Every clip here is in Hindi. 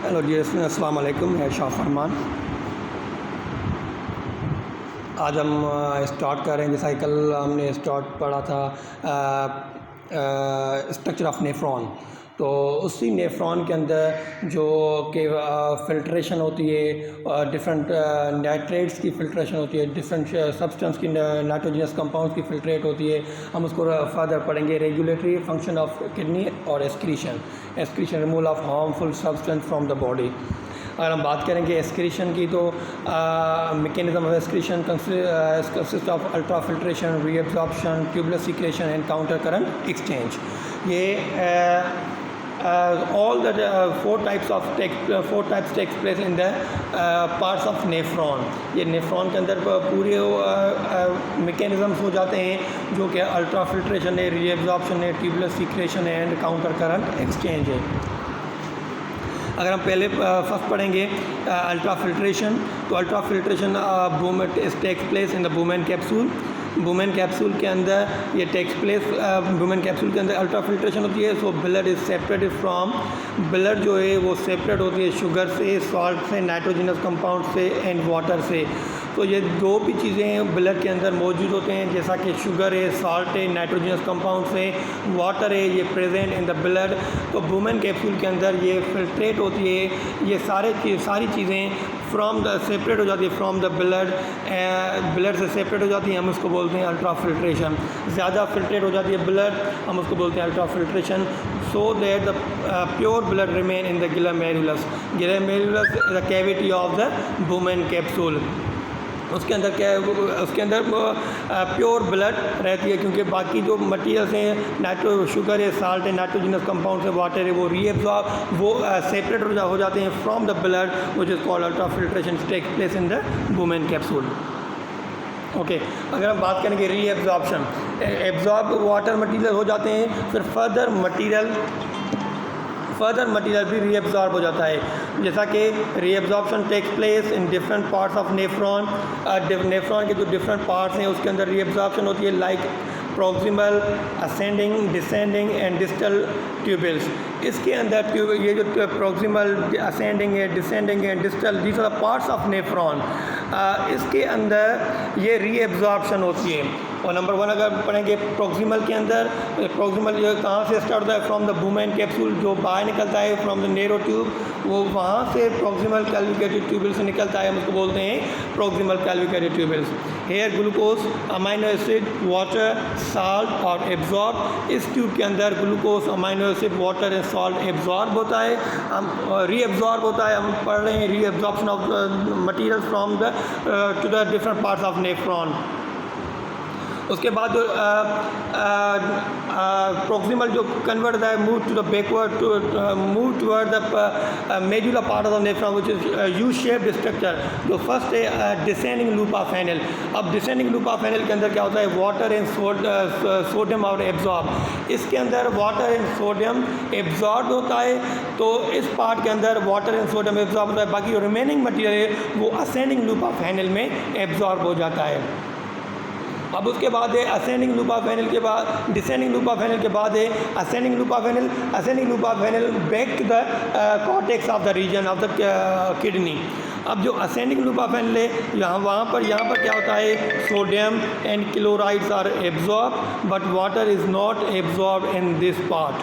हेलो जी, अस्सलाम वालेकुम। मैं शाह फरमान। आज हम स्टार्ट कर रहे हैं, जैसा कि कल हमने स्टार्ट पढ़ा था स्ट्रक्चर ऑफ नेफ्रॉन। तो उसी नेफ्रॉन के अंदर जो कि फ़िल्ट्रेशन होती है, डिफरेंट नाइट्रेट्स की फ़िल्ट्रेशन होती है, डिफरेंट सब्सटेंस की नाइट्रोजनस कंपाउंड्स की फ़िल्ट्रेट होती है। हम उसको फर्दर पढ़ेंगे। रेगुलेटरी फंक्शन ऑफ किडनी और excretion removal of harmful substance from the body. अगर हम बात करेंगे एक्सक्रीशन की, तो mechanism of excretion consist of ultra filtration, reabsorption, tubular secretion and counter current exchange. ये all the four types takes place in the parts of nephron। ये नेफ्रॉन के अंदर पूरे मैकेनिज़म्स हो जाते हैं, जो कि अल्ट्रा फिल्ट्रेशन है, रीअब्जॉर्प्शन है, ट्यूबुलर सीक्रेशन है एंड काउंटर करंट एक्सचेंज है। अगर हम पहले फर्स्ट पढ़ेंगे अल्ट्रा फिल्ट्रेशन, तो ultra filtration takes place in the Bowman capsule. Bowman capsule के अंदर ये टेक्स प्लेस, बुमेन कैप्सूल के अंदर अल्ट्रा फिल्ट्रेशन होती है। So blood is separated from, blood जो है वो सेपरेट होती है शुगर से, सॉल्ट से, नाइट्रोजनस कंपाउंड से एंड वाटर से। तो ये दो भी चीज़ें ब्लड के अंदर मौजूद होते हैं, जैसा कि शुगर है, सॉल्ट है, नाइट्रोजनस कंपाउंड है, वाटर है, ये प्रेजेंट इन द ब्लड। तो बुमेन कैप्सूल के अंदर ये फिल्ट्रेट होती है, ये सारी चीज़ें फ्रॉम द सेपरेट हो जाती है फ्रॉम द ब्लड, ब्लड से सेपरेट हो जाती है, हम उसको बोलते हैं अल्ट्रा फिल्ट्रेशन। ज़्यादा फिल्ट्रेट हो जाती है ब्लड, हम उसको बोलते हैं ultra filtration. So that the pure blood remain in the glomerulus. Glomerulus is the cavity of the Bowman capsule. उसके अंदर क्या है, उसके अंदर प्योर ब्लड रहती है, क्योंकि बाकी जो मटीरियल्स हैं, शुगर है, साल्ट है, नाइट्रोजनस कंपाउंड है, वाटर है, वो रीअब्जॉर्ब, वो सेपरेट हो जाते हैं from the blood, which is called ultra filtration take place in the Bowman capsule. Okay, अगर हम बात करेंगे रीअब्जॉर्प्शन, एब्जॉर्ब वाटर मटीरियल हो जाते हैं, फिर फर्दर मटीरियल भी रीअब्जॉर्ब हो जाता है। जैसा कि reabsorption takes place in different parts of nephron. Nephron के जो डिफरेंट पार्ट्स हैं उसके अंदर रीअब्जॉर्प्शन होती है, like proximal, ascending, descending and distal tubules. इसके अंदर ये जो प्रॉक्सिमल, असेंडिंग है, डिसेंडिंग है, distal, these are parts of nephron. इसके अंदर ये रीअब्जॉर्प्शन होती है। और नंबर वन अगर पढ़ेंगे प्रॉक्सिमल के अंदर, प्रॉक्सिमल जो कहाँ से स्टार्ट होता है, फ्रॉम द बुमेन कैप्सूल, जो बाहर निकलता है फ्रॉम द नेरो ट्यूब, वो वहाँ से प्रॉक्सिमल कैल्विकेटेड ट्यूबल से निकलता है, हम उसको बोलते हैं proximal convoluted tubules. Here glucose, amino acid, water, salt और एब्जॉर्ब। इस ट्यूब के अंदर glucose, amino acid, water and salt absorb होता है, हम रीअब्जॉर्ब होता है। हम पढ़ रहे हैं reabsorption of material from the to the different parts of nephron. उसके बाद प्रॉक्सिमल जो कन्वर्ट होता है, move to the backward to move toward the medulla part of the nephron, which is U shaped structure. जो फर्स्ट है डिसेंडिंग लूप ऑफ फैनल। अब डिसेंडिंग लूप ऑफ फैनल के अंदर क्या होता है, वाटर एंड सोडियम और एब्जॉर्ब। इसके अंदर वाटर एंड सोडियम एब्जॉर्ब होता है, तो इस पार्ट के अंदर वाटर एंड सोडियम एब्जॉर्ब होता है। बाकी जो रिमेनिंग मटीरियल है वो असेंडिंग लूप ऑफ फैनल में एब्जॉर्ब हो जाता है। अब उसके बाद है असेंडिंग लूप ऑफ फैनल के बाद, डिसेंडिंग लूप ऑफ फैनल के बाद है ascending loop of Henle. Ascending loop of Henle back to the cortex of the region of the kidney. अब जो असेंडिंग लूप ऑफ फैनल है, यहाँ पर क्या होता है, sodium and chlorides are absorb but water is not absorb in this part.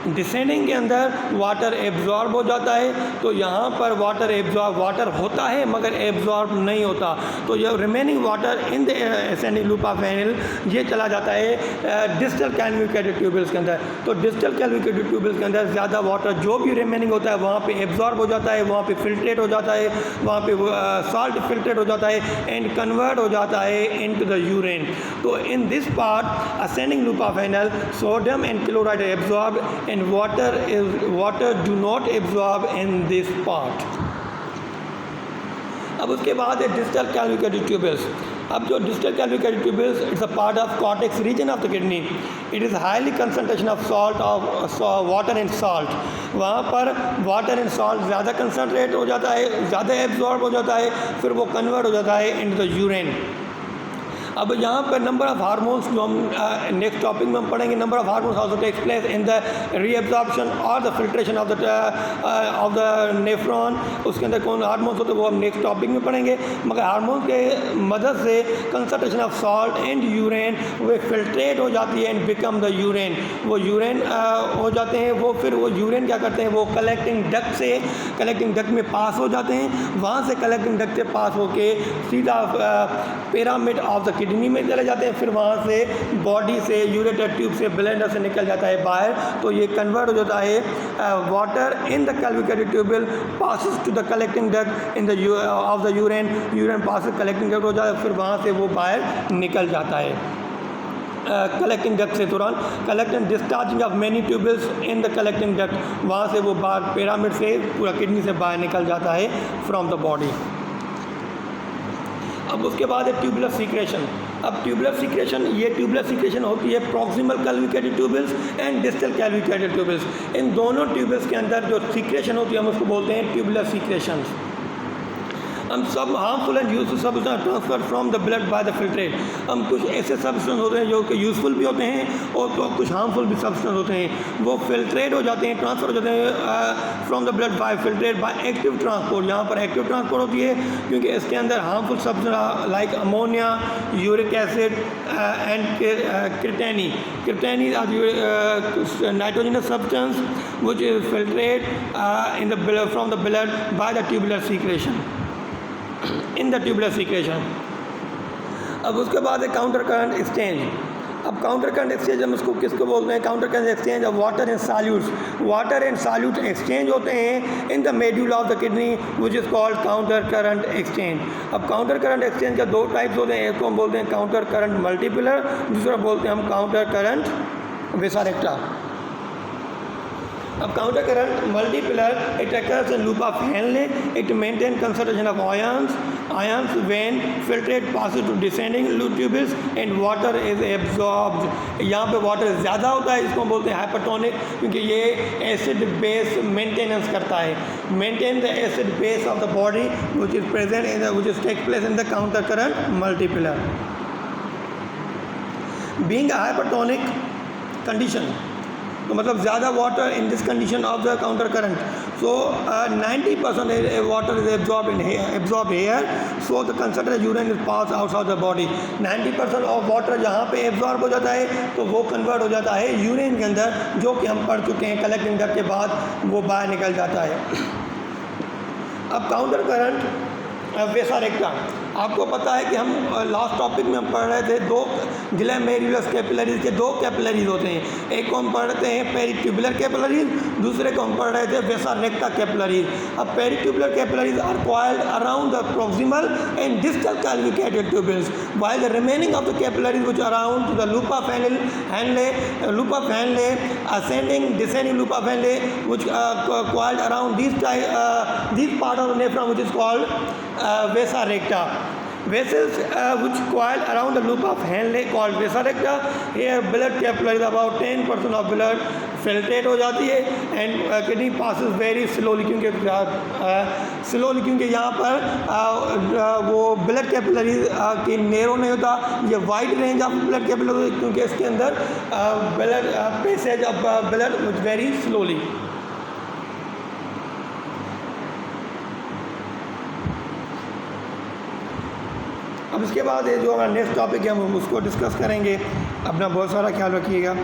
Descending के अंदर वाटर एब्जॉर्ब हो जाता है, तो यहाँ पर वाटर होता है मगर एब्जॉर्ब नहीं होता। तो ये remaining water in the ascending loop of Henle ये चला जाता है डिस्टल कैल्विकेटेड ट्यूबल्स के अंदर। तो डिस्टल कैल्विकेटेड ट्यूबल्स के अंदर ज़्यादा वाटर जो भी रिमेनिंग होता है वहाँ पे एब्जॉर्ब हो जाता है, वहाँ पे फिल्ट्रेट हो जाता है, वहाँ पे सॉल्ट फिल्ट्रेट हो जाता है एंड कन्वर्ट हो जाता है इनटू द यूरिन। तो in this part ascending loop of Henle, sodium and chloride absorb and water do not absorb in this part। अब उसके बाद है डिस्टल कैल्विकेटेड ट्यूबल्स। अब जो distal convoluted tubules, it's a part of cortex region of the kidney. It is highly concentration of salt of water and salt. वहाँ पर वाटर एंड सॉल्ट ज़्यादा कंसनट्रेट हो जाता है, ज़्यादा एब्जॉर्ब हो जाता है, फिर वो कन्वर्ट हो जाता है इनटू द यूरिन। अब यहाँ पर नंबर ऑफ हार्मोन्स जो हम नेक्स्ट टॉपिक में हम पढ़ेंगे, number of hormones also takes place in the reabsorption और the filtration of the nephron. उसके अंदर कौन हार्मोन्स होते हैं वो हम नेक्स्ट टॉपिक में पढ़ेंगे। मगर हार्मोन के मदद से concentration of salt and यूरेन way filtrate हो जाती है एंड बिकम द यूरेन, वो यूरेन हो जाते हैं। वो फिर वो यूरेन क्या करते हैं, वो कलेक्टिंग डक्ट में पास हो जाते हैं। वहाँ से कलेक्टिंग डक्ट से पास होके सीधा पिरामिड ऑफ द किडनी में चले जाते हैं। फिर वहाँ से बॉडी से यूरेटर ट्यूब से ब्लेंडर से निकल जाता है बाहर, तो ये कन्वर्ट हो जाता है वाटर इन द कैल्विकेटरी tubule passes to the collecting duct in the of the urine passes collecting duct हो जाता है। फिर वहाँ से वो बाहर निकल जाता है कलेक्टिंग डक्ट से तुरंत। Collecting discharging of many tubules in the collecting duct, वहाँ से वो बाहर पिरामिड से पूरा किडनी से बाहर निकल जाता है फ्रॉम द बॉडी। अब उसके बाद है ट्यूबुलर सीक्रेशन। अब ट्यूबुलर सीक्रेशन होती है प्रॉक्सिमल कैल्विकेटरी ट्यूबल्स एंड डिस्टल कैल्विकेटरी ट्यूबल्स। इन दोनों ट्यूबल्स के अंदर जो सीक्रेशन होती है हम उसको बोलते हैं ट्यूबुलर सीक्रेशन। हम सब harmful and useful substance transfer from the blood by the filtrate. हम कुछ ऐसे सब्सटेंस होते हैं जो कि यूजफुल भी होते हैं और तो कुछ हार्मफुल भी सब्सटेंस होते हैं, वो फिल्ट्रेट हो जाते हैं, ट्रांसफ़र हो जाते हैं from the blood by filtrate by active transport. यहाँ पर एक्टिव ट्रांसपोर्ट होती है क्योंकि इसके अंदर harmful substance like ammonia, uric acid and creatinine nitrogenous substance which is filtrate in the blood from the blood by the tubular secretion in the tubular secretion. अब उसके बाद है काउंटर करंट एक्सचेंज। अब काउंटर करंट एक्सचेंज हम उसको किसको बोलते हैं, counter current exchange of water and solutes. Water and solute exchange होते हैं in the मेड्यूल of the kidney which is called counter current exchange. अब काउंटर करंट एक्सचेंज का दो टाइप्स होते हैं, एक को हम बोलते हैं काउंटर करंट मल्टीपुलर, दूसरा बोलते हैं हम काउंटर करंट वेसारेक्टा। अब counter current multipolar, it occurs in loop of Henle. It maintains concentration of ions when filtrate passes to descending tubules and water is absorbed. यहाँ पे water ज़्यादा होता है, इसको हम बोलते हैं hypertonic, क्योंकि ये acid base maintenance करता है, maintain the acid base of the body which is present in the which is take place in the counter current multipolar. Being a hypertonic condition, तो मतलब ज़्यादा water in this condition of the counter current, so 90% water is absorb here, so the concentrated urine is pass outside the body. 90% of water जहाँ पे एब्जॉर्ब हो जाता है तो वो कन्वर्ट हो जाता है यूरिन के अंदर, जो कि हम पढ़ चुके हैं कलेक्टिंग डक्ट के बाद वो बाहर निकल जाता है। अब काउंटर करंट वेसारेक्टा, आपको पता है कि हम लास्ट टॉपिक में हम पढ़ रहे थे दो ग्लोमेरुलस कैपिलरीज के दो कैपिलरीज होते हैं, एक को हम पढ़ते हैं पेरिट्यूबुलर कैपिलरीज, दूसरे को हम पढ़ रहे थे वेसारेक्टा कैपिलरीज। अब peritubular capillaries are coiled around the proximal and distal कैल्विकेटरी tubules while the remaining of the capillaries which are around to the loop of Henle ascending descending loop of Henle which coiled around this part of the nephron which is called vesarecta. Vessels which coil around the loop of Henle called vesarecta. Here blood capillaries about 10% of blood filtrate हो जाती है and kidney passes very slowly, क्योंकि यहाँ पर वो ब्लड कैपिलरीज की नैरो नहीं होता, ये wide range of blood capillary, क्योंकि इसके अंदर blood passage of blood very slowly. अब इसके बाद जो हमारा नेक्स्ट टॉपिक है हम उसको डिस्कस करेंगे। अपना बहुत सारा ख्याल रखिएगा।